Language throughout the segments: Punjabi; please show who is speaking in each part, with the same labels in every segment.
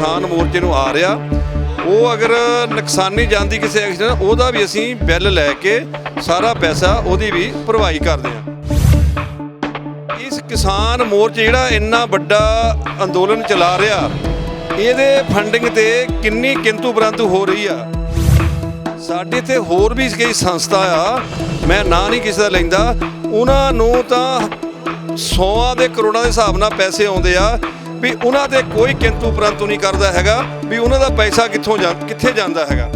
Speaker 1: किसान मोर्चे नूं आ रहा वो अगर नुकसानी जाती किसी एक्सीडेंट ਉਹਦਾ भी असीं बिल लैके सारा पैसा ਉਹਦੀ भी भरवाई करते हैं। इस किसान मोर्चे ਜਿਹੜਾ ਇੰਨਾ ਵੱਡਾ ਅੰਦੋਲਨ चला रहा ਇਹਦੇ फंडिंग ਤੇ किन्नी किंतु परंतु हो रही आ। ਸਾਡੇ ਤੇ ਹੋਰ भी कई संस्था आ मैं ना नहीं किसी ਦਾ ਲੈਂਦਾ ਉਹਨਾਂ ਨੂੰ ਤਾਂ 100 ਦੇ ਕਰੋੜਾਂ ਦੇ ਹਿਸਾਬ ਨਾਲ ਪੈਸੇ ਆਉਂਦੇ ਆ ਵੀ ਉਹਨਾਂ ਤੇ ਕੋਈ ਕਿੰਤੂ ਪਰੰਤੂ ਨਹੀਂ ਕਰਦਾ ਹੈਗਾ ਵੀ ਉਹਨਾਂ ਦਾ ਪੈਸਾ ਕਿੱਥੇ ਜਾਂਦਾ ਹੈਗਾ।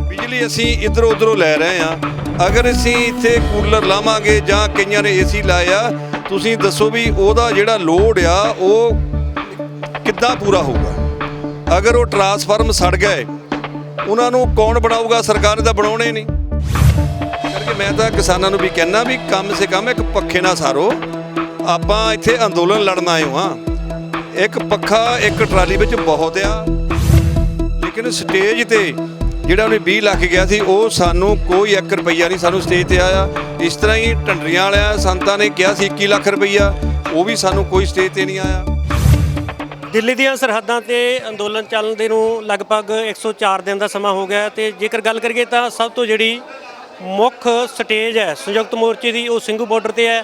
Speaker 1: ਬਿਜਲੀ ਅਸੀਂ ਇੱਧਰੋਂ ਉੱਧਰੋਂ ਲੈ ਰਹੇ ਆ ਅਗਰ ਅਸੀਂ ਇੱਥੇ ਕੂਲਰ ਲਾਵਾਂਗੇ ਜਾਂ ਕਈਆਂ ਨੇ ਏਸੀ ਲਾਇਆ ਤੁਸੀਂ ਦੱਸੋ ਵੀ ਉਹਦਾ ਜਿਹੜਾ ਲੋਡ ਆ ਉਹ ਕਿੱਦਾਂ ਪੂਰਾ ਹੋਊਗਾ। ਅਗਰ ਉਹ ਟਰਾਂਸਫਾਰਮ ਸੜ ਗਏ ਉਹਨਾਂ ਨੂੰ ਕੌਣ ਬਣਾਊਗਾ? ਸਰਕਾਰ ਨੇ ਤਾਂ ਬਣਾਉਣੇ ਨਹੀਂ। ਕਰਕੇ ਮੈਂ ਤਾਂ ਕਿਸਾਨਾਂ ਨੂੰ ਵੀ ਕਹਿਣਾ ਵੀ ਕਮ ਸੇ ਕਮ ਇੱਕ ਪੱਖੇ ਨਾਲ ਸਾਰੋ। ਆਪਾਂ ਇੱਥੇ ਅੰਦੋਲਨ ਲੜਨ ਆਏ ਹਾਂ एक पखा एक ट्राली में बहुत आ लेकिन स्टेज ते जिहड़ा उन्हें 20 लाख गया सी वो सानू कोई 1 रुपया नहीं सानू स्टेज ते आया। इस तरह ही ढंडरियां वाले संतां ने कहा सी 21 लाख रुपया वो भी सानू कोई स्टेज ते नहीं आया।
Speaker 2: दिल्ली ਦੀਆਂ ਸਰਹੱਦਾਂ ਤੇ ਅੰਦੋਲਨ ਚੱਲਣ ਦੇ ਨੂੰ ਲਗਭਗ 104 ਦਿਨ ਦਾ ਸਮਾਂ ਹੋ ਗਿਆ ਤੇ ਜੇਕਰ ਗੱਲ ਕਰੀਏ ਤਾਂ ਸਭ ਤੋਂ ਜਿਹੜੀ ਮੁੱਖ ਸਟੇਜ ਹੈ ਸੰਯੁਕਤ ਮੋਰਚੇ ਦੀ ਉਹ ਸਿੰਘੂ ਬਾਰਡਰ ਤੇ ਹੈ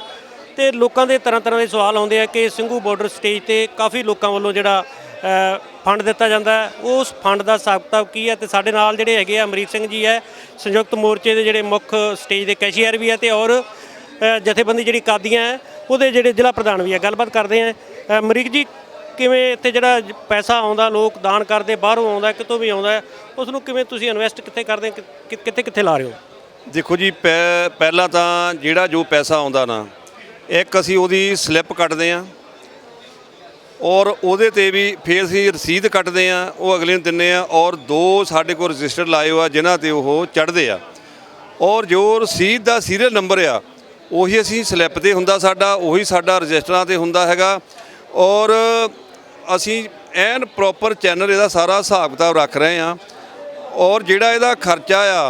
Speaker 2: ਤੇ ਲੋਕਾਂ ਦੇ ਤਰ੍ਹਾਂ ਦੇ ਸਵਾਲ ਆਉਂਦੇ ਆ ਕਿ ਸਿੰਘੂ ਬਾਰਡਰ ਸਟੇਜ ਤੇ ਕਾਫੀ ਲੋਕਾਂ ਵੱਲੋਂ ਜਿਹੜਾ ਫੰਡ ਦਿੱਤਾ ਜਾਂਦਾ ਉਸ ਫੰਡ ਦਾ ਹਿਸਾਬ ਕਿਤਾਬ ਕੀ ਹੈ ਤੇ ਸਾਡੇ ਨਾਲ ਜਿਹੜੇ ਹੈਗੇ ਆ ਅਮਰੀਕ ਸਿੰਘ ਜੀ ਹੈ ਸੰਯੁਕਤ ਮੋਰਚੇ ਦੇ ਜਿਹੜੇ ਮੁੱਖ ਸਟੇਜ ਦੇ ਕੈਸ਼ੀਅਰ ਵੀ ਹੈ ਤੇ ਔਰ ਜਥੇਬੰਦੀ ਜਿਹੜੀ ਕਾਦੀਆਂ ਹੈ ਉਹਦੇ ਜਿਹੜੇ ਜ਼ਿਲ੍ਹਾ ਪ੍ਰਧਾਨ ਵੀ ਹੈ। ਗੱਲਬਾਤ ਕਰਦੇ ਆ ਅਮਰੀਕ ਜੀ ਕਿਵੇਂ ਇੱਥੇ ਜਿਹੜਾ ਪੈਸਾ ਆਉਂਦਾ ਲੋਕ ਦਾਨ ਕਰਦੇ ਬਾਹਰੋਂ ਆਉਂਦਾ ਕਿਤੋਂ ਵੀ ਆਉਂਦਾ ਉਸ ਨੂੰ ਕਿਵੇਂ ਤੁਸੀਂ ਇਨਵੈਸਟ ਕਿੱਥੇ ਕਰਦੇ ਕਿੱਥੇ ਲਾ ਰਹੇ ਹੋ?
Speaker 1: ਦੇਖੋ ਜੀ ਪਹਿਲਾਂ ਤਾਂ ਜਿਹੜਾ ਜੋ ਪੈਸਾ ਆਉਂਦਾ ਨਾ एक असी उहदी स्लिप कटते हैं और उहदे ते भी फिर असी रसीद कटते हैं वो अगले नूं दिंदे हैं और 2 साडे कोल रजिस्टर लाए हुआ जिन्हां ते ओह चढ़दे आ और जो रसीद दा सीरियल नंबर आ उही असी स्लिप ते हुंदा साडा उही साडा रजिस्टरां ते हुंदा हैगा और असी एन प्रॉपर चैनल इहदा सारा हिसाब किताब रख रहे हैं और जिहड़ा इहदा खर्चा आ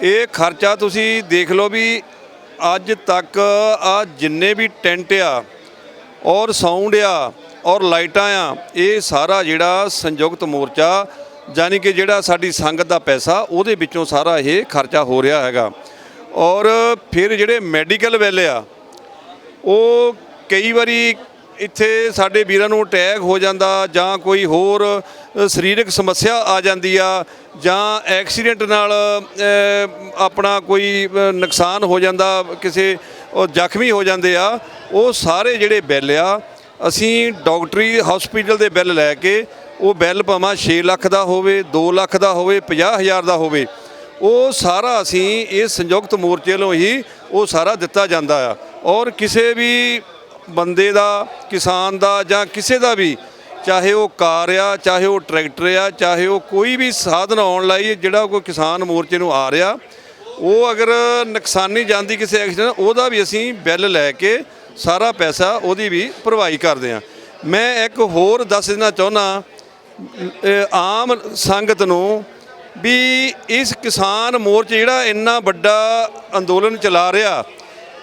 Speaker 1: ये खर्चा तुसी देख लो भी ਅੱਜ ਤੱਕ ਆ ਜਿੰਨੇ ਵੀ ਟੈਂਟ ਆ ਔਰ ਸਾਊਂਡ ਆ ਔਰ ਲਾਈਟਾਂ ਆ ਇਹ ਸਾਰਾ ਜਿਹੜਾ ਸੰਯੁਕਤ ਮੋਰਚਾ ਯਾਨੀ ਕਿ ਜਿਹੜਾ ਸਾਡੀ ਸੰਗਤ ਦਾ ਪੈਸਾ ਉਹਦੇ ਵਿੱਚੋਂ ਸਾਰਾ ਇਹ ਖਰਚਾ ਹੋ ਰਿਹਾ ਹੈਗਾ। ਔਰ ਫਿਰ ਜਿਹੜੇ ਮੈਡੀਕਲ ਬਿੱਲ ਆ ਉਹ ਕਈ ਵਾਰੀ ਇੱਥੇ ਸਾਡੇ ਵੀਰਾਂ ਨੂੰ ਅਟੈਕ ਹੋ ਜਾਂਦਾ ਜਾਂ ਕੋਈ ਹੋਰ ਸਰੀਰਕ ਸਮੱਸਿਆ ਆ ਜਾਂਦੀ ਆ ਜਾਂ ਐਕਸੀਡੈਂਟ ਨਾਲ ਆਪਣਾ ਕੋਈ ਨੁਕਸਾਨ ਹੋ ਜਾਂਦਾ ਕਿਸੇ ਉਹ ਜ਼ਖਮੀ ਹੋ ਜਾਂਦੇ ਆ ਉਹ ਸਾਰੇ ਜਿਹੜੇ ਬਿੱਲ ਆ ਅਸੀਂ ਡਾਕਟਰੀ ਹਸਪੀਟਲ ਦੇ ਬਿੱਲ ਲੈ ਕੇ ਉਹ ਬਿੱਲ ਭਾਵੇਂ 6 ਲੱਖ ਦਾ ਹੋਵੇ 2 ਲੱਖ ਦਾ ਹੋਵੇ 50,000 ਦਾ ਹੋਵੇ ਉਹ ਸਾਰਾ ਅਸੀਂ ਇਹ ਸੰਯੁਕਤ ਮੋਰਚੇ ਵੱਲੋਂ ਹੀ ਉਹ ਸਾਰਾ ਦਿੱਤਾ ਜਾਂਦਾ ਆ। ਔਰ ਕਿਸੇ ਵੀ ਬੰਦੇ ਦਾ ਕਿਸਾਨ ਦਾ ਜਾਂ ਕਿਸੇ ਦਾ ਵੀ ਚਾਹੇ ਉਹ ਕਾਰ ਆ ਚਾਹੇ ਉਹ ਟਰੈਕਟਰ ਆ ਚਾਹੇ ਉਹ ਕੋਈ ਵੀ ਸਾਧਨ ਆਉਣ ਲਈ ਜਿਹੜਾ ਕੋਈ ਕਿਸਾਨ ਮੋਰਚੇ ਨੂੰ ਆ ਰਿਹਾ ਉਹ ਅਗਰ ਨੁਕਸਾਨੀ ਜਾਂਦੀ ਕਿਸੇ ਐਕਸੀਡੈਂਟ ਉਹਦਾ ਵੀ ਅਸੀਂ ਬਿੱਲ ਲੈ ਕੇ ਸਾਰਾ ਪੈਸਾ ਉਹਦੀ ਵੀ ਭਰਵਾਈ ਕਰਦੇ ਹਾਂ। ਮੈਂ ਇੱਕ ਹੋਰ ਦੱਸ ਦੇਣਾ ਚਾਹੁੰਦਾ ਆਮ ਸੰਗਤ ਨੂੰ ਵੀ ਇਸ ਕਿਸਾਨ ਮੋਰਚੇ ਜਿਹੜਾ ਇੰਨਾ ਵੱਡਾ ਅੰਦੋਲਨ ਚਲਾ ਰਿਹਾ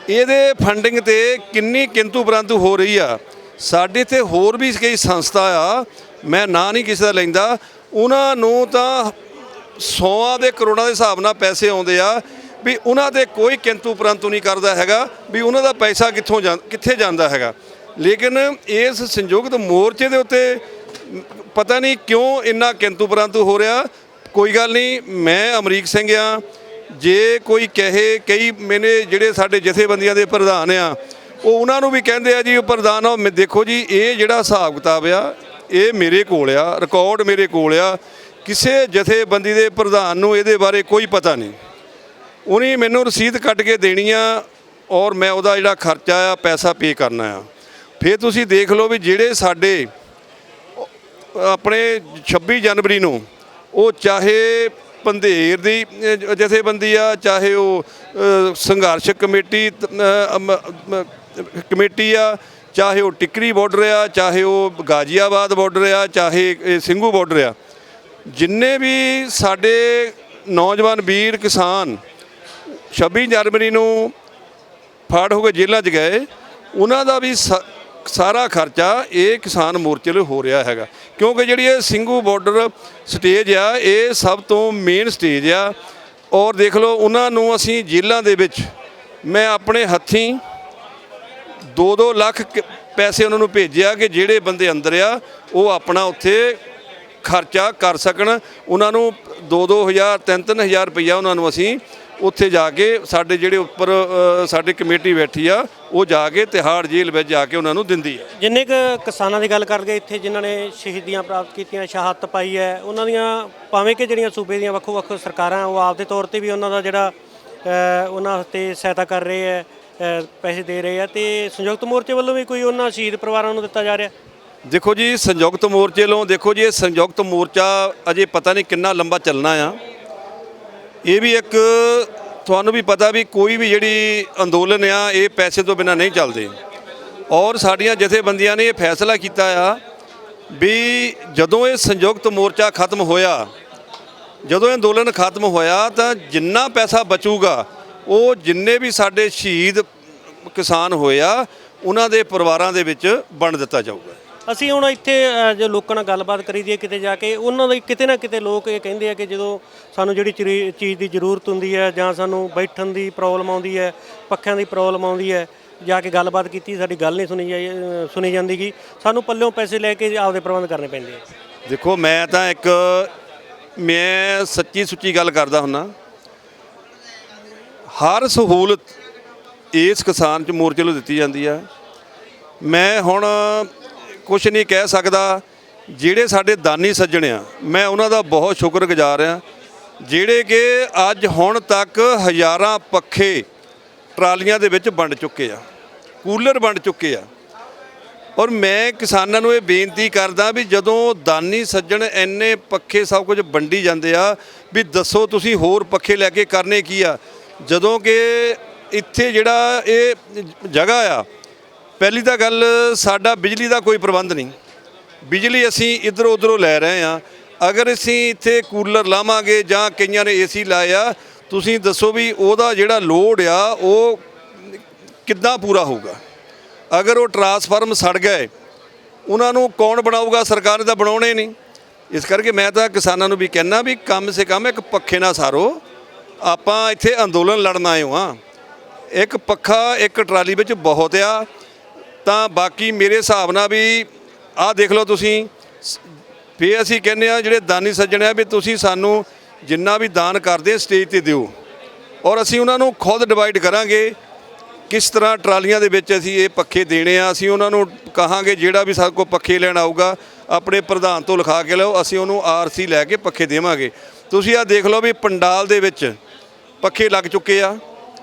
Speaker 1: ਇਹਦੇ ਫੰਡਿੰਗ ਤੇ ਕਿੰਨੀ ਕਿੰਤੂ ਪਰੰਤੂ ਹੋ ਰਹੀ ਆ। ਸਾਡੇ ਤੇ ਹੋਰ ਵੀ ਕਈ ਸੰਸਥਾ ਆ ਮੈਂ ਨਾ ਨਹੀਂ ਕਿਸੇ ਦਾ ਲੈਂਦਾ ਉਹਨਾਂ ਨੂੰ ਤਾਂ 100 ਦੇ ਕਰੋੜਾਂ ਦੇ ਹਿਸਾਬ ਨਾਲ ਪੈਸੇ ਆਉਂਦੇ ਆ ਵੀ ਉਹਨਾਂ ਤੇ ਕੋਈ ਕਿੰਤੂ ਪਰੰਤੂ ਨਹੀਂ ਕਰਦਾ ਹੈਗਾ ਵੀ ਉਹਨਾਂ ਦਾ ਪੈਸਾ ਕਿੱਥੇ ਜਾਂਦਾ ਹੈਗਾ। ਲੇਕਿਨ ਇਸ ਸੰਯੁਕਤ ਮੋਰਚੇ ਦੇ ਉੱਤੇ ਪਤਾ ਨਹੀਂ ਕਿਉਂ ਇੰਨਾ ਕਿੰਤੂ ਪਰੰਤੂ ਹੋ ਰਿਹਾ। ਕੋਈ ਗੱਲ ਨਹੀਂ ਮੈਂ ਅਮਰੀਕ ਸਿੰਘ ਆ ਜੇ ਕੋਈ ਕਹੇ ਕਈ ਮੈਨੇ ਜਿਹੜੇ ਸਾਡੇ ਜਥੇਬੰਦੀਆਂ ਦੇ ਪ੍ਰਧਾਨ ਆ ਉਹ ਉਹਨਾਂ ਨੂੰ ਵੀ ਕਹਿੰਦੇ ਆ ਜੀ ਉਹ ਪ੍ਰਧਾਨ ਆ ਦੇਖੋ ਜੀ ਇਹ ਜਿਹੜਾ ਹਿਸਾਬ ਕਿਤਾਬ ਆ ਇਹ ਮੇਰੇ ਕੋਲ ਆ ਰਿਕਾਰਡ ਮੇਰੇ ਕੋਲ ਆ ਕਿਸੇ ਜਥੇਬੰਦੀ ਦੇ ਪ੍ਰਧਾਨ ਨੂੰ ਇਹਦੇ ਬਾਰੇ ਕੋਈ ਪਤਾ ਨਹੀਂ ਉਹਨੇ ਮੈਨੂੰ ਰਸੀਦ ਕੱਟ ਕੇ ਦੇਣੀ ਆ ਔਰ ਮੈਂ ਉਹਦਾ ਜਿਹੜਾ ਖਰਚਾ ਆ ਪੈਸਾ ਪੇ ਕਰਨਾ ਆ। ਫਿਰ ਤੁਸੀਂ ਦੇਖ ਲਓ ਵੀ ਜਿਹੜੇ ਸਾਡੇ ਆਪਣੇ 26 ਜਨਵਰੀ ਨੂੰ ਉਹ ਚਾਹੇ ਪੰਧੇਰ ਦੀ ਜਥੇਬੰਦੀ ਆ ਚਾਹੇ ਉਹ ਸੰਘਰਸ਼ ਕਮੇਟੀ ਆ ਚਾਹੇ ਉਹ ਟਿਕਰੀ ਬਾਰਡਰ ਆ ਚਾਹੇ ਉਹ ਗਾਜ਼ੀਆਬਾਦ ਬਾਰਡਰ ਆ ਚਾਹੇ ਸਿੰਘੂ ਬਾਰਡਰ ਆ ਜਿੰਨੇ ਵੀ ਸਾਡੇ ਨੌਜਵਾਨ ਵੀਰ ਕਿਸਾਨ 26 ਜਨਵਰੀ ਨੂੰ ਫੜ ਹੋ ਕੇ ਜੇਲ੍ਹਾਂ 'ਚ ਗਏ ਉਹਨਾਂ ਦਾ ਵੀ ਸਾਰਾ ਖਰਚਾ ਇਹ ਕਿਸਾਨ ਮੋਰਚੇ ਲਈ ਹੋ ਰਿਹਾ ਹੈਗਾ। ਕਿਉਂਕਿ ਜਿਹੜੀ ਇਹ ਸਿੰਘੂ ਬਾਰਡਰ ਸਟੇਜ ਆ ਇਹ ਸਭ ਤੋਂ ਮੇਨ ਸਟੇਜ ਆ। ਔਰ ਦੇਖ ਲਓ ਉਹਨਾਂ ਨੂੰ ਅਸੀਂ ਜੇਲ੍ਹਾਂ ਦੇ ਵਿੱਚ ਮੈਂ ਆਪਣੇ ਹੱਥੀਂ 2-2 ਲੱਖ ਪੈਸੇ ਉਹਨਾਂ ਨੂੰ ਭੇਜਿਆ ਕਿ ਜਿਹੜੇ ਬੰਦੇ ਅੰਦਰ ਆ ਉਹ ਆਪਣਾ ਉੱਥੇ ਖਰਚਾ ਕਰ ਸਕਣ। ਉਹਨਾਂ ਨੂੰ 2-2 ਹਜ਼ਾਰ 3-3 ਹਜ਼ਾਰ ਰੁਪਈਆ ਉਹਨਾਂ ਨੂੰ ਅਸੀਂ ਉੱਥੇ ਜਾ ਕੇ ਸਾਡੇ ਜਿਹੜੇ ਉੱਪਰ ਸਾਡੀ ਕਮੇਟੀ ਬੈਠੀ ਆ ਉਹ ਜਾ ਕੇ ਤਿਹਾੜ ਜੇਲ੍ਹ ਵਿੱਚ ਜਾ ਕੇ ਉਹਨਾਂ ਨੂੰ ਦਿੰਦੀ ਹੈ।
Speaker 2: ਜਿੰਨੇ ਕੁ ਕਿਸਾਨਾਂ ਦੀ ਗੱਲ ਕਰਦੇ ਇੱਥੇ ਜਿਨ੍ਹਾਂ ਨੇ ਸ਼ਹੀਦੀਆਂ ਪ੍ਰਾਪਤ ਕੀਤੀਆਂ, ਸ਼ਹਾਦਤ ਪਾਈ ਹੈ, ਉਹਨਾਂ ਦੀਆਂ ਭਾਵੇਂ ਕਿ ਜਿਹੜੀਆਂ ਸੂਬੇ ਦੀਆਂ ਵੱਖੋ-ਵੱਖ ਸਰਕਾਰਾਂ ਉਹ ਆਪਦੇ ਤੌਰ ਤੇ ਵੀ ਉਹਨਾਂ ਦਾ ਜਿਹੜਾ ਉਹਨਾਂ 'ਤੇ ਸਹਾਇਤਾ ਕਰ ਰਹੇ ਹੈ, ਪੈਸੇ ਦੇ ਰਹੇ ਆ, ਤੇ ਸੰਯੁਕਤ ਮੋਰਚੇ ਵੱਲੋਂ ਵੀ ਕੋਈ ਉਹਨਾਂ ਸ਼ਹੀਦ ਪਰਿਵਾਰਾਂ ਨੂੰ ਦਿੱਤਾ ਜਾ ਰਿਹਾ?
Speaker 1: ਦੇਖੋ ਜੀ ਸੰਯੁਕਤ ਮੋਰਚੇ ਵੱਲੋਂ ਦੇਖੋ ਜੀ ਇਹ ਸੰਯੁਕਤ ਮੋਰਚਾ ਅਜੇ ਪਤਾ ਨਹੀਂ ਕਿੰਨਾ ਲੰਬਾ ਚੱਲਣਾ ਆ। ਇਹ ਵੀ ਇੱਕ ਤੁਹਾਨੂੰ ਵੀ ਪਤਾ ਵੀ ਕੋਈ ਵੀ ਜਿਹੜੀ ਅੰਦੋਲਨ ਆ ਇਹ ਪੈਸੇ ਤੋਂ ਬਿਨਾਂ ਨਹੀਂ ਚੱਲਦੇ। ਔਰ ਸਾਡੀਆਂ ਜਥੇਬੰਦੀਆਂ ਨੇ ਇਹ ਫੈਸਲਾ ਕੀਤਾ ਆ ਵੀ ਜਦੋਂ ਇਹ ਸੰਯੁਕਤ ਮੋਰਚਾ ਖਤਮ ਹੋਇਆ, ਜਦੋਂ ਇਹ ਅੰਦੋਲਨ ਖਤਮ ਹੋਇਆ ਤਾਂ ਜਿੰਨਾ ਪੈਸਾ ਬਚੂਗਾ ਉਹ ਜਿੰਨੇ ਵੀ ਸਾਡੇ ਸ਼ਹੀਦ ਕਿਸਾਨ ਹੋਏ ਆ ਉਹਨਾਂ ਦੇ ਪਰਿਵਾਰਾਂ ਦੇ ਵਿੱਚ ਵੰਡ ਦਿੱਤਾ ਜਾਊਗਾ।
Speaker 2: ਅਸੀਂ ਹੁਣ ਇੱਥੇ ਜੋ ਲੋਕਾਂ ਨਾਲ ਗੱਲਬਾਤ ਕਰੀ ਦੀ ਹੈ ਕਿਤੇ ਜਾ ਕੇ, ਉਹਨਾਂ ਦੇ ਕਿਤੇ ਨਾ ਕਿਤੇ ਲੋਕ ਇਹ ਕਹਿੰਦੇ ਆ ਕਿ ਜਦੋਂ ਸਾਨੂੰ ਜਿਹੜੀ ਚੀਜ਼ ਦੀ ਜ਼ਰੂਰਤ ਹੁੰਦੀ ਹੈ ਜਾਂ ਸਾਨੂੰ ਬੈਠਣ ਦੀ ਪ੍ਰੋਬਲਮ ਆਉਂਦੀ ਹੈ, ਪੱਖਿਆਂ ਦੀ ਪ੍ਰੋਬਲਮ ਆਉਂਦੀ ਹੈ, ਜਾ ਕੇ ਗੱਲਬਾਤ ਕੀਤੀ ਸਾਡੀ ਗੱਲ ਨਹੀਂ ਸੁਣੀ ਜਾਂਦੀ ਗੀ, ਸਾਨੂੰ ਪੱਲਿਓਂ ਪੈਸੇ ਲੈ ਕੇ ਆਪਦੇ ਪ੍ਰਬੰਧ ਕਰਨੇ ਪੈਂਦੇ ਆ।
Speaker 1: ਦੇਖੋ ਮੈਂ ਸੱਚੀ ਸੁੱਚੀ ਗੱਲ ਕਰਦਾ ਹੁੰਦਾ, ਹਰ ਸਹੂਲਤ ਇਸ ਕਿਸਾਨ ਚ ਮੋਰਚੇ ਵੱਲੋਂ ਦਿੱਤੀ ਜਾਂਦੀ ਆ। ਮੈਂ ਹੁਣ ਕੁਛ ਨਹੀਂ ਕਹਿ ਸਕਦਾ। ਜਿਹੜੇ ਸਾਡੇ ਦਾਨੀ ਸੱਜਣ ਆ ਮੈਂ ਉਹਨਾਂ ਦਾ ਬਹੁਤ ਸ਼ੁਕਰਗੁਜ਼ਾਰ ਆ ਜਿਹੜੇ ਕਿ ਅੱਜ ਹੁਣ ਤੱਕ ਹਜ਼ਾਰਾਂ ਪੱਖੇ ਟਰਾਲੀਆਂ ਦੇ ਵਿੱਚ ਵੰਡ ਚੁੱਕੇ ਆ, ਕੂਲਰ ਵੰਡ ਚੁੱਕੇ ਆ। ਔਰ ਮੈਂ ਕਿਸਾਨਾਂ ਨੂੰ ਇਹ ਬੇਨਤੀ ਕਰਦਾ ਵੀ ਜਦੋਂ ਦਾਨੀ ਸੱਜਣ ਇੰਨੇ ਪੱਖੇ ਸਭ ਕੁਝ ਵੰਡੀ ਜਾਂਦੇ ਆ ਵੀ ਦੱਸੋ ਤੁਸੀਂ ਹੋਰ ਪੱਖੇ ਲੈ ਕੇ ਕਰਨੇ ਕੀ ਆ। ਜਦੋਂ ਕਿ ਇੱਥੇ ਜਿਹੜਾ ਇਹ ਜਗ੍ਹਾ ਆ, ਪਹਿਲੀ ਤਾਂ ਗੱਲ ਸਾਡਾ ਬਿਜਲੀ ਦਾ ਕੋਈ ਪ੍ਰਬੰਧ ਨਹੀਂ, ਬਿਜਲੀ ਅਸੀਂ ਇੱਧਰੋਂ ਉੱਧਰੋਂ ਲੈ ਰਹੇ ਹਾਂ। ਅਗਰ ਅਸੀਂ ਇੱਥੇ ਕੂਲਰ ਲਾਵਾਂਗੇ ਜਾਂ ਕਈਆਂ ਨੇ ਏਸੀ ਲਾਇਆ, ਤੁਸੀਂ ਦੱਸੋ ਵੀ ਉਹਦਾ ਜਿਹੜਾ ਲੋਡ ਆ ਉਹ ਕਿੱਦਾਂ ਪੂਰਾ ਹੋਊਗਾ। ਅਗਰ ਉਹ ਟਰਾਂਸਫਾਰਮ ਸੜ ਗਏ ਉਹਨਾਂ ਨੂੰ ਕੌਣ ਬਣਾਊਗਾ? ਸਰਕਾਰ ਨੇ ਤਾਂ ਬਣਾਉਣੇ ਨਹੀਂ। ਇਸ ਕਰਕੇ ਮੈਂ ਤਾਂ ਕਿਸਾਨਾਂ ਨੂੰ ਵੀ ਕਹਿਣਾ ਵੀ ਕਮ ਸੇ ਕਮ ਇੱਕ ਪੱਖੇ ਨਾ ਸਾਰੋ। ਆਪਾਂ ਇੱਥੇ ਅੰਦੋਲਨ ਲੜਨ ਆਏ ਹਾਂ, ਇੱਕ ਪੱਖਾ ਇੱਕ ਟਰਾਲੀ ਵਿੱਚ ਬਹੁਤ ਆ। ਤਾਂ ਬਾਕੀ ਮੇਰੇ ਹਿਸਾਬ ਨਾਲ ਵੀ ਆਹ ਦੇਖ ਲਓ ਤੁਸੀਂ, ਫਿਰ ਅਸੀਂ ਕਹਿੰਦੇ ਆ ਜਿਹੜੇ ਦਾਨੀ ਸੱਜਣ ਆ ਵੀ ਤੁਸੀਂ ਸਾਨੂੰ ਜਿੰਨਾ ਵੀ ਦਾਨ ਕਰਦੇ ਸਟੇਜ ਤੇ ਦਿਓ ਔਰ ਅਸੀਂ ਉਹਨਾਂ ਨੂੰ ਖੁਦ ਡਿਵਾਈਡ ਕਰਾਂਗੇ ਕਿਸ ਤਰ੍ਹਾਂ ਟਰਾਲੀਆਂ ਦੇ ਵਿੱਚ ਅਸੀਂ ਇਹ ਪੱਖੇ ਦੇਣੇ ਆ। ਅਸੀਂ ਉਹਨਾਂ ਨੂੰ ਕਹਾਂਗੇ ਜਿਹੜਾ ਵੀ ਸਾਡੇ ਕੋਲ ਪੱਖੇ ਲੈਣ ਆਊਗਾ ਆਪਣੇ ਪ੍ਰਧਾਨ ਤੋਂ ਲਿਖਾ ਕੇ ਲਓ, ਅਸੀਂ ਉਹਨੂੰ ਆਰਸੀ ਲੈ ਕੇ ਪੱਖੇ ਦੇਵਾਂਗੇ। ਤੁਸੀਂ ਆਹ ਦੇਖ ਲਓ ਵੀ ਪੰਡਾਲ ਦੇ ਵਿੱਚ ਪੱਖੇ ਲੱਗ ਚੁੱਕੇ ਆ।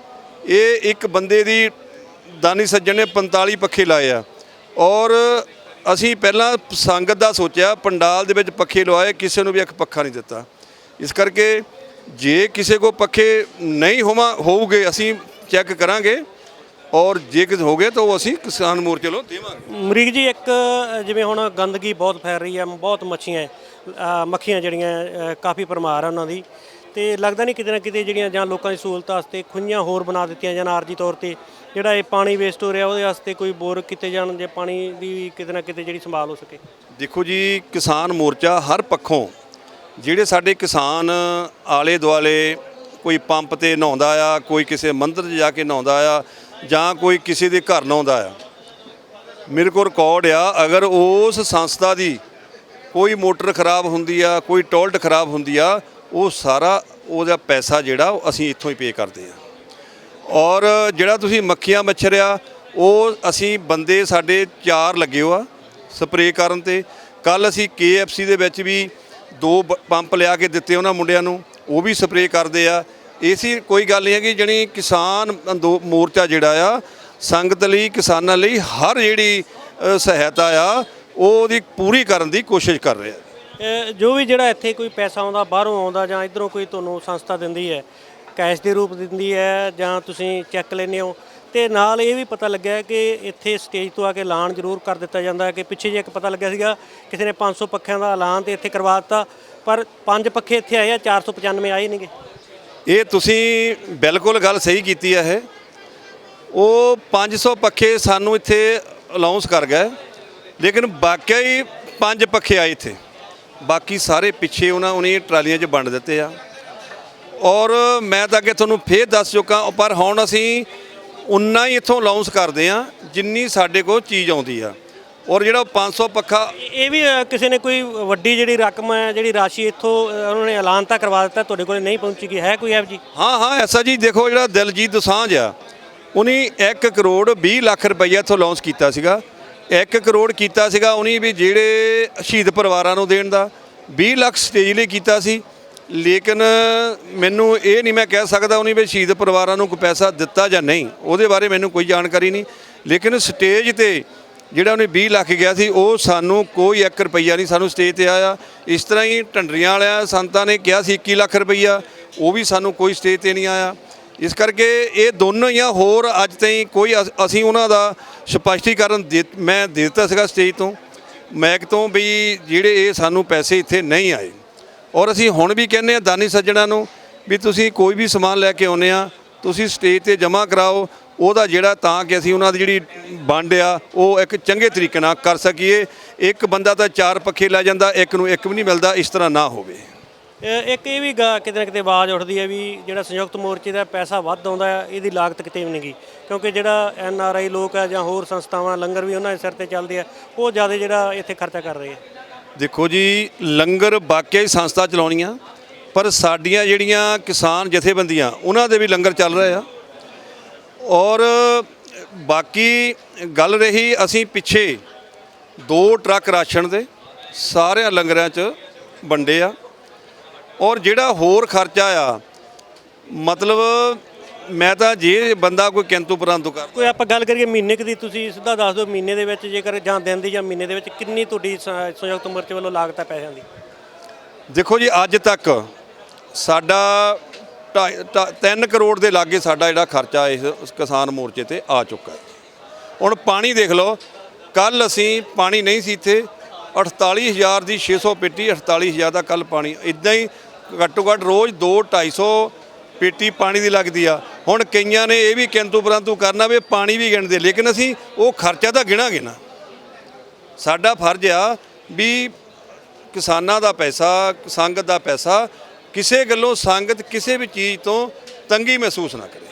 Speaker 1: ਇਹ ਇੱਕ ਬੰਦੇ ਦੀ ਦਾਨੀ ਸੱਜਣ ਨੇ 45 ਪੱਖੇ ਲਾਏ ਆ। ਔਰ ਅਸੀਂ ਪਹਿਲਾਂ ਸੰਗਤ ਦਾ ਸੋਚਿਆ, ਪੰਡਾਲ ਦੇ ਵਿੱਚ ਪੱਖੇ ਲਵਾਏ, ਕਿਸੇ ਨੂੰ ਵੀ ਇੱਕ ਪੱਖਾ ਨਹੀਂ ਦਿੱਤਾ। ਇਸ ਕਰਕੇ ਜੇ ਕਿਸੇ ਕੋ ਪੱਖੇ ਨਹੀਂ ਹੋਊਗੇ ਅਸੀਂ ਚੈੱਕ ਕਰਾਂਗੇ ਔਰ ਜੇ ਕਿਸੇ ਹੋ ਗਏ ਤਾਂ ਉਹ ਅਸੀਂ ਕਿਸਾਨ ਮੋਰਚੇ ਵੱਲੋਂ ਦੇਵਾਂਗੇ।
Speaker 2: ਮਰੀਕ ਜੀ, ਇੱਕ ਜਿਵੇਂ ਹੁਣ ਗੰਦਗੀ ਬਹੁਤ ਫੈਲ ਰਹੀ ਹੈ, ਬਹੁਤ ਮੱਖੀਆਂ ਜਿਹੜੀਆਂ ਕਾਫੀ ਭਰਮਾਰ ਆ ਉਹਨਾਂ ਦੀ, ਤੇ ਲੱਗਦਾ ਨਹੀਂ ਕਿਤੇ ਨਾ ਕਿਤੇ ਜਿਹੜੀਆਂ ਜਾਂ ਲੋਕਾਂ ਦੀ ਸਹੂਲਤ ਵਾਸਤੇ ਖੁੰਝਾਂ ਹੋਰ ਬਣਾ ਦਿੱਤੀਆਂ ਜਾਣ ਆਰਜੀ ਤੌਰ ਤੇ, ਜਿਹੜਾ ਇਹ ਪਾਣੀ ਵੇਸਟ ਹੋ ਰਿਹਾ ਉਹਦੇ ਵਾਸਤੇ ਕੋਈ ਬੋਰ ਕੀਤੇ ਜਾਣ ਜੇ ਪਾਣੀ ਦੀ ਕਿਤੇ ਨਾ ਕਿਤੇ ਜਿਹੜੀ ਸੰਭਾਲ ਹੋ ਸਕੇ।
Speaker 1: ਦੇਖੋ ਜੀ ਕਿਸਾਨ ਮੋਰਚਾ ਹਰ ਪੱਖੋਂ ਜਿਹੜੇ ਸਾਡੇ ਕਿਸਾਨ ਆਲੇ ਦੁਆਲੇ ਕੋਈ ਪੰਪ ਤੇ ਨਹਾਉਂਦਾ ਆ, ਕੋਈ ਕਿਸੇ ਮੰਦਿਰ 'ਚ ਜਾ ਕੇ ਨਹਾਉਂਦਾ ਆ ਜਾਂ ਕੋਈ ਕਿਸੇ ਦੇ ਘਰ ਨਹਾਉਂਦਾ ਆ, ਮੇਰੇ ਕੋਲ ਰਿਕਾਰਡ ਆ। ਅਗਰ ਉਸ ਸੰਸਥਾ ਦੀ ਕੋਈ ਮੋਟਰ ਖਰਾਬ ਹੁੰਦੀ ਆ, ਕੋਈ ਟੋਇਲਟ ਖਰਾਬ ਹੁੰਦੀ ਆ, ਉਹ ਸਾਰਾ ਉਹਦਾ ਪੈਸਾ ਜਿਹੜਾ ਉਹ ਅਸੀਂ ਇੱਥੋਂ ਹੀ ਪੇ ਕਰਦੇ ਆ। ਔਰ ਜਿਹੜਾ ਤੁਸੀਂ ਮੱਖੀਆਂ ਮੱਛਰ ਆ ਉਹ ਅਸੀਂ ਬੰਦੇ ਸਾਡੇ 4 ਲੱਗੇ ਹੋ ਆ ਸਪਰੇਅ ਕਰਨ ਤੇ। ਕੱਲ ਅਸੀਂ KFC ਦੇ ਵਿੱਚ ਵੀ 2 ਪੰਪ ਲਿਆ ਕੇ ਦਿੱਤੇ ਉਹਨਾਂ ਮੁੰਡਿਆਂ ਨੂੰ, ਉਹ ਵੀ ਸਪਰੇਅ ਕਰਦੇ ਆ। ਐਸੀ ਕੋਈ ਗੱਲ ਨਹੀਂ ਹੈਗੀ। ਜਿਹੜੀ ਕਿਸਾਨ ਮੋਰਚਾ ਜਿਹੜਾ ਆ ਸੰਗਤ ਲਈ, ਕਿਸਾਨਾਂ ਲਈ ਹਰ ਜਿਹੜੀ ਸਹਾਇਤਾ ਆ ਉਹਦੀ ਪੂਰੀ ਕਰਨ ਦੀ ਕੋਸ਼ਿਸ਼ ਕਰ ਰਿਹਾ।
Speaker 2: ਜੋ ਵੀ ਜਿਹੜਾ ਇੱਥੇ ਕੋਈ ਪੈਸਾ ਆਉਂਦਾ, ਬਾਹਰੋਂ ਆਉਂਦਾ ਜਾਂ ਇੱਧਰੋਂ ਕੋਈ ਤੁਹਾਨੂੰ ਸੰਸਥਾ ਦਿੰਦੀ ਹੈ, ਕੈਸ਼ ਦੇ ਰੂਪ ਦਿੰਦੀ ਹੈ ਜਾਂ ਤੁਸੀਂ ਚੈੱਕ ਲੈਂਦੇ ਹੋ, ਤੇ ਨਾਲ ਇਹ ਵੀ ਪਤਾ ਲੱਗਿਆ ਕਿ ਇੱਥੇ ਸਟੇਜ ਤੋਂ ਆ ਕੇ ਐਲਾਨ ਜ਼ਰੂਰ ਕਰ ਦਿੱਤਾ ਜਾਂਦਾ ਹੈ ਕਿ ਪਿੱਛੇ ਜੇ ਇੱਕ ਪਤਾ ਲੱਗਿਆ ਸੀਗਾ ਕਿਸੇ ਨੇ 500 ਪੱਖਿਆਂ ਦਾ ਐਲਾਨ ਤੇ ਇੱਥੇ ਕਰਵਾ ਦਿੱਤਾ, ਪਰ 5 ਪੱਖੇ ਇੱਥੇ ਆਏ ਆ, 495 ਆਏ ਨਹੀਂਗੇ।
Speaker 1: ਇਹ ਤੁਸੀਂ ਬਿਲਕੁਲ ਗੱਲ ਸਹੀ ਕੀਤੀ ਹੈ। ਉਹ 500 ਪੱਖੇ ਸਾਨੂੰ ਇੱਥੇ ਅਲਾਉਂਸ ਕਰ ਗਏ, ਲੇਕਿਨ ਵਾਕਿਆ ਹੀ 5 ਪੱਖੇ ਆਏ ਇੱਥੇ, ਬਾਕੀ ਸਾਰੇ ਪਿੱਛੇ ਉਹਨੇ ਟਰਾਲੀਆਂ 'ਚ ਵੰਡ ਦਿੱਤੇ ਆ। ਔਰ ਮੈਂ ਤਾਂ ਅੱਗੇ ਤੁਹਾਨੂੰ ਫੇਰ ਦੱਸ ਚੁੱਕਾ, ਪਰ ਹੁਣ ਅਸੀਂ ਉਨਾ ਹੀ ਇੱਥੋਂ ਅਲਾਉਂਸ ਕਰਦੇ ਆ ਜਿੰਨੀ ਸਾਡੇ ਕੋਲ ਚੀਜ਼ ਆਉਂਦੀ ਆ। ਔਰ ਜਿਹੜਾ 500 ਪੱਖਾ,
Speaker 2: ਇਹ ਵੀ ਕਿਸੇ ਨੇ ਕੋਈ ਵੱਡੀ ਜਿਹੜੀ ਰਕਮ ਹੈ, ਜਿਹੜੀ ਰਾਸ਼ੀ ਇੱਥੋਂ ਉਹਨਾਂ ਨੇ ਐਲਾਨ ਤਾਂ ਕਰਵਾ ਦਿੱਤਾ, ਤੁਹਾਡੇ ਕੋਲ ਨਹੀਂ ਪਹੁੰਚੀ ਗਈ ਹੈ ਕੋਈ ਐਪ ਜੀ?
Speaker 1: ਹਾਂ ਐਸਾ ਜੀ, ਦੇਖੋ ਜਿਹੜਾ ਦਿਲਜੀਤ ਦੋਸਾਂਝ ਆ, ਉਹਨੇ 1 ਕਰੋੜ 20 ਲੱਖ ਰੁਪਈਆ ਇੱਥੋਂ ਅਲਾਉਂਸ ਕੀਤਾ ਸੀਗਾ। 1 ਕਰੋੜ ਕੀਤਾ ਸੀਗਾ ਉਹਨੇ ਵੀ ਜਿਹੜੇ ਸ਼ਹੀਦ ਪਰਿਵਾਰਾਂ ਨੂੰ ਦੇਣ ਦਾ, 20 ਲੱਖ ਸਟੇਜ ਲਈ ਕੀਤਾ ਸੀ। ਲੇਕਿਨ ਮੈਨੂੰ ਇਹ ਨਹੀਂ ਮੈਂ ਕਹਿ ਸਕਦਾ ਉਹਨੇ ਵੀ ਸ਼ਹੀਦ ਪਰਿਵਾਰਾਂ ਨੂੰ ਕੋਈ ਪੈਸਾ ਦਿੱਤਾ ਜਾਂ ਨਹੀਂ, ਉਹਦੇ ਬਾਰੇ ਮੈਨੂੰ ਕੋਈ ਜਾਣਕਾਰੀ ਨਹੀਂ। ਲੇਕਿਨ ਸਟੇਜ ਤੇ ਜਿਹੜਾ ਉਹਨੇ 20 ਲੱਖ ਗਿਆ ਸੀ, ਉਹ ਸਾਨੂੰ ਕੋਈ 1 ਰੁਪਈਆ ਨਹੀਂ ਸਾਨੂੰ ਸਟੇਜ ਤੇ ਆਇਆ। ਇਸ ਤਰ੍ਹਾਂ ਹੀ ਢੰਡਰੀਆਂ ਵਾਲਿਆਂ ਸੰਤਾਂ ਨੇ ਕਿਹਾ ਸੀ 21 ਲੱਖ ਰੁਪਈਆ, ਉਹ ਵੀ ਸਾਨੂੰ ਕੋਈ ਸਟੇਜ ਤੇ ਨਹੀਂ ਆਇਆ। ਇਸ ਕਰਕੇ ਇਹ ਦੋਨੋਂ ਹੀ ਆ। ਹੋਰ ਅੱਜ ਤਾਈਂ ਕੋਈ ਅਸੀਂ ਉਹਨਾਂ ਦਾ ਸਪਸ਼ਟੀਕਰਨ ਮੈਂ ਦੇ ਦਿੱਤਾ ਸੀਗਾ ਸਟੇਜ ਤੋਂ, ਮੈਕ ਤੋਂ, ਵੀ ਜਿਹੜੇ ਇਹ ਸਾਨੂੰ ਪੈਸੇ ਇੱਥੇ ਨਹੀਂ ਆਏ। ਔਰ ਅਸੀਂ ਹੁਣ ਵੀ ਕਹਿੰਦੇ ਆ ਦਾਨੀ ਸੱਜਣਾਂ ਨੂੰ ਵੀ ਤੁਸੀਂ ਕੋਈ ਵੀ ਸਮਾਨ ਲੈ ਕੇ ਆਉਂਦੇ ਆ, ਤੁਸੀਂ ਸਟੇਜ ਤੇ ਜਮ੍ਹਾਂ ਕਰਾਓ ਉਹਦਾ ਜਿਹੜਾ, ਤਾਂ ਕਿ ਅਸੀਂ ਉਹਨਾਂ ਦੀ ਜਿਹੜੀ ਵੰਡ ਆ ਉਹ ਇੱਕ ਚੰਗੇ ਤਰੀਕੇ ਨਾਲ ਕਰ ਸਕੀਏ। ਇੱਕ ਬੰਦਾ ਤਾਂ 4 ਪੱਖੇ ਲੈ ਜਾਂਦਾ, ਇੱਕ ਨੂੰ ਇੱਕ ਵੀ ਨਹੀਂ ਮਿਲਦਾ, ਇਸ ਤਰ੍ਹਾਂ ਨਾ ਹੋਵੇ।
Speaker 2: ਇੱਕ ਇਹ ਵੀ ਕਿਤੇ ਨਾ ਕਿਤੇ ਆਵਾਜ਼ ਉੱਠਦੀ ਹੈ ਵੀ ਜਿਹੜਾ ਸੰਯੁਕਤ ਮੋਰਚੇ ਦਾ ਪੈਸਾ ਵੱਧ ਆਉਂਦਾ ਹੈ, ਇਹਦੀ ਲਾਗਤ ਕਿਤੇ ਵੀ ਨਹੀਂ ਗਈ, ਕਿਉਂਕਿ ਜਿਹੜਾ NRI ਲੋਕ ਆ ਜਾਂ ਹੋਰ ਸੰਸਥਾਵਾਂ, ਲੰਗਰ ਵੀ ਉਹਨਾਂ ਦੇ ਸਿਰ ਤੇ ਚੱਲਦੇ ਆ, ਉਹ ਜ਼ਿਆਦਾ ਜਿਹੜਾ ਇੱਥੇ ਖਰਚਾ ਕਰ ਰਹੇ ਆ।
Speaker 1: ਦੇਖੋ ਜੀ, ਲੰਗਰ ਵਾਕਿਆ ਹੀ ਸੰਸਥਾ ਚਲਾਉਣੀਆਂ, ਪਰ ਸਾਡੀਆਂ ਜਿਹੜੀਆਂ ਕਿਸਾਨ ਜਥੇਬੰਦੀਆਂ ਉਹਨਾਂ ਦੇ ਵੀ ਲੰਗਰ ਚੱਲ ਰਹੇ ਆ। ਔਰ ਬਾਕੀ ਗੱਲ ਰਹੀ, ਅਸੀਂ ਪਿੱਛੇ 2 ਟਰੱਕ ਰਾਸ਼ਨ ਦੇ ਸਾਰਿਆਂ ਲੰਗਰਾਂ 'ਚ ਵੰਡੇ ਆ। ਔਰ ਜਿਹੜਾ ਹੋਰ ਖਰਚਾ ਆ, ਮਤਲਬ ਮੈਂ ਤਾਂ ਜੇ ਬੰਦਾ ਕੋਈ ਕਿੰਤੂ ਪਰੰਤੂ ਕਰ,
Speaker 2: ਕੋਈ ਆਪਾਂ ਗੱਲ ਕਰੀਏ ਮਹੀਨੇ ਕੁ ਦੀ, ਤੁਸੀਂ ਸਿੱਧਾ ਦੱਸ ਦਿਓ ਮਹੀਨੇ ਦੇ ਵਿੱਚ, ਜੇਕਰ ਜਾਂ ਦਿਨ ਦੀ ਜਾਂ ਮਹੀਨੇ ਦੇ ਵਿੱਚ ਕਿੰਨੀ ਤੁਹਾਡੀ ਸੰਯੁਕਤ ਮੋਰਚੇ ਵੱਲੋਂ ਲਾਗਤ ਹੈ ਪੈਸਿਆਂ ਦੀ?
Speaker 1: ਦੇਖੋ ਜੀ, ਅੱਜ ਤੱਕ ਸਾਡਾ 3 ਕਰੋੜ ਦੇ ਲਾਗੇ ਸਾਡਾ ਜਿਹੜਾ ਖਰਚਾ ਇਸ ਕਿਸਾਨ ਮੋਰਚੇ ਤੇ ਆ ਚੁੱਕਾ ਹੈ। ਹੁਣ ਪਾਣੀ ਦੇਖ ਲਓ, ਕੱਲ ਅਸੀਂ ਪਾਣੀ ਨਹੀਂ ਸੀ ਇੱਥੇ, 48,000 ਦੀ 600 ਪੇਟੀ, 48,000 ਦਾ ਕੱਲ ਪਾਣੀ। ਇੱਦਾਂ ਹੀ ਘੱਟੋ ਘੱਟ ਰੋਜ਼ 200-250 ਪੇਟੀ ਪਾਣੀ ਦੀ ਲੱਗਦੀ ਆ। ਹੁਣ ਕਈਆਂ ਨੇ ਇਹ ਵੀ ਕਿੰਤੂ ਪਰੰਤੂ ਕਰਨਾ ਵੀ ਪਾਣੀ ਵੀ ਗਿਣਦੇ, ਲੇਕਿਨ ਅਸੀਂ ਉਹ ਖਰਚਾ ਤਾਂ ਗਿਣਾਂਗੇ ਨਾ। ਸਾਡਾ ਫਰਜ਼ ਆ ਵੀ ਕਿਸਾਨਾਂ ਦਾ ਪੈਸਾ, ਸੰਗਤ ਦਾ ਪੈਸਾ, ਕਿਸੇ ਗੱਲੋਂ ਸੰਗਤ ਕਿਸੇ ਵੀ ਚੀਜ਼ ਤੋਂ ਤੰਗੀ ਮਹਿਸੂਸ ਨਾ ਕਰੇ।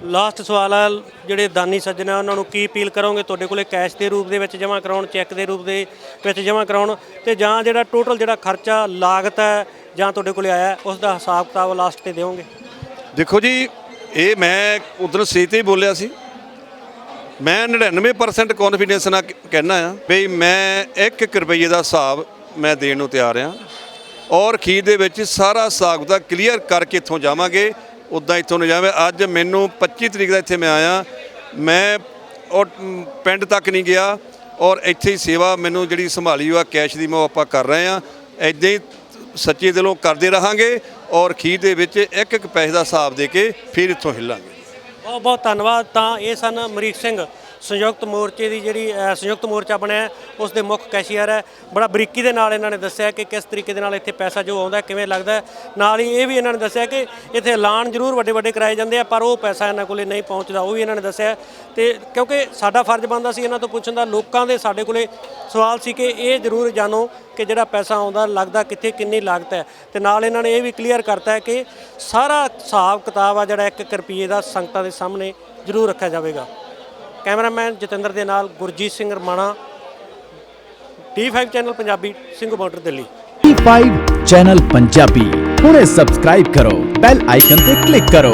Speaker 2: ਲਾਸਟ ਸਵਾਲ ਆ, ਜਿਹੜੇ ਦਾਨੀ ਸੱਜਣ ਆ ਉਹਨਾਂ ਨੂੰ ਕੀ ਅਪੀਲ ਕਰੋਗੇ? ਤੁਹਾਡੇ ਕੋਲੇ ਕੈਸ਼ ਦੇ ਰੂਪ ਦੇ ਵਿੱਚ ਜਮ੍ਹਾਂ ਕਰਾਉਣ, ਚੈੱਕ ਦੇ ਰੂਪ ਦੇ ਵਿੱਚ ਜਮ੍ਹਾਂ ਕਰਾਉਣ, ਤੇ ਜਾਂ ਜਿਹੜਾ ਟੋਟਲ ਜਿਹੜਾ ਖਰਚਾ ਲਾਗਤ ਹੈ ਜਾਂ ਤੁਹਾਡੇ ਕੋਲੇ ਆਇਆ, ਉਸ ਦਾ ਹਿਸਾਬ ਕਿਤਾਬ ਲਾਸਟ ਤੇ ਦਿਓਗੇ?
Speaker 1: ਦੇਖੋ ਜੀ, ਇਹ ਮੈਂ ਉਦੋਂ ਸਟੇਜ 'ਤੇ ਹੀ ਬੋਲਿਆ ਸੀ, ਮੈਂ 99% ਕੌਨਫੀਡੈਂਸ ਨਾਲ ਕਹਿਣਾ ਆ ਵੀ ਮੈਂ 1 ਰੁਪਈਏ ਦਾ ਹਿਸਾਬ ਮੈਂ ਦੇਣ ਨੂੰ ਤਿਆਰ ਹਾਂ। ਔਰ ਅਖੀਰ ਦੇ ਵਿੱਚ ਸਾਰਾ ਹਿਸਾਬ ਦਾ ਕਲੀਅਰ ਕਰਕੇ ਇੱਥੋਂ ਜਾਵਾਂਗੇ, ਉੱਦਾਂ ਇੱਥੋਂ ਨਹੀਂ ਜਾਵੇ। ਅੱਜ ਮੈਨੂੰ 25 ਤਰੀਕ ਦਾ ਇੱਥੇ ਮੈਂ ਆਇਆ, ਮੈਂ ਔਰ ਪਿੰਡ ਤੱਕ ਨਹੀਂ ਗਿਆ, ਔਰ ਇੱਥੇ ਹੀ ਸੇਵਾ ਮੈਨੂੰ ਜਿਹੜੀ ਸੰਭਾਲੀ ਹੋਆ ਕੈਸ਼ ਦੀ ਮੈਂ ਆਪਾਂ ਕਰ ਰਹੇ ਹਾਂ। ਇੱਦਾਂ ਹੀ ਸੱਚੇ ਦਿਲੋਂ ਕਰਦੇ ਰਹਾਂਗੇ, ਔਰ ਅਖੀਰ ਦੇ ਵਿੱਚ ਇੱਕ ਇੱਕ ਪੈਸੇ ਦਾ ਹਿਸਾਬ ਦੇ ਕੇ ਫਿਰ ਇੱਥੋਂ ਹਿੱਲਾਂਗੇ।
Speaker 2: ਬਹੁਤ ਬਹੁਤ ਧੰਨਵਾਦ। ਤਾਂ ਇਹ ਸਨ ਅਮਰੀਕ ਸਿੰਘ, ਸੰਯੁਕਤ ਮੋਰਚੇ ਦੀ ਜਿਹੜੀ ਸੰਯੁਕਤ ਮੋਰਚਾ ਬਣਿਆ ਉਸ ਦੇ ਮੁੱਖ ਕੈਸ਼ੀਅਰ ਹੈ। ਬੜਾ ਬਰੀਕੀ ਦੇ ਨਾਲ ਇਹਨਾਂ ਨੇ ਦੱਸਿਆ ਕਿ ਕਿਸ ਤਰੀਕੇ ਦੇ ਨਾਲ ਇੱਥੇ ਪੈਸਾ ਜੋ ਆਉਂਦਾ ਕਿਵੇਂ ਲੱਗਦਾ। ਨਾਲ ਹੀ ਇਹ ਵੀ ਇਹਨਾਂ ਨੇ ਦੱਸਿਆ ਕਿ ਇੱਥੇ ਐਲਾਨ ਜ਼ਰੂਰ ਵੱਡੇ ਵੱਡੇ ਕਰਾਏ ਜਾਂਦੇ ਆ, ਪਰ ਉਹ ਪੈਸਾ ਇਹਨਾਂ ਕੋਲੇ ਨਹੀਂ ਪਹੁੰਚਦਾ, ਉਹ ਵੀ ਇਹਨਾਂ ਨੇ ਦੱਸਿਆ। ਤੇ ਕਿਉਂਕਿ ਸਾਡਾ ਫਰਜ਼ ਬਣਦਾ ਸੀ ਇਹਨਾਂ ਤੋਂ ਪੁੱਛਣ ਦਾ, ਲੋਕਾਂ ਦੇ ਸਾਡੇ ਕੋਲੇ ਸਵਾਲ ਸੀ ਕਿ ਇਹ ਜ਼ਰੂਰ ਜਾਣੋ ਕਿ ਜਿਹੜਾ ਪੈਸਾ ਆਉਂਦਾ ਲੱਗਦਾ ਕਿੱਥੇ, ਕਿੰਨੀ ਲਾਗਤ ਹੈ। ਤੇ ਨਾਲ ਇਹਨਾਂ ਨੇ ਇਹ ਵੀ ਕਲੀਅਰ ਕਰਤਾ ਹੈ ਕਿ ਸਾਰਾ ਹਿਸਾਬ ਕਿਤਾਬ ਆ ਜਿਹੜਾ 1 ਰੁਪਈਏ ਦਾ ਸੰਗਤਾਂ ਦੇ ਸਾਹਮਣੇ ਜ਼ਰੂਰ ਰੱਖਿਆ ਜਾਵੇਗਾ। ਕੈਮਰਾਮੈਨ ਜਤਿੰਦਰ ਦੇ ਨਾਲ Gurjeet Singh Ramana, D5 channel Punjabi, Singhu border, Delhi.
Speaker 3: D5 channel Punjabi ਹੁਣੇ ਸਬਸਕ੍ਰਾਈਬ ਕਰੋ, ਬੈਲ ਆਈਕਨ ਤੇ ਕਲਿੱਕ ਕਰੋ।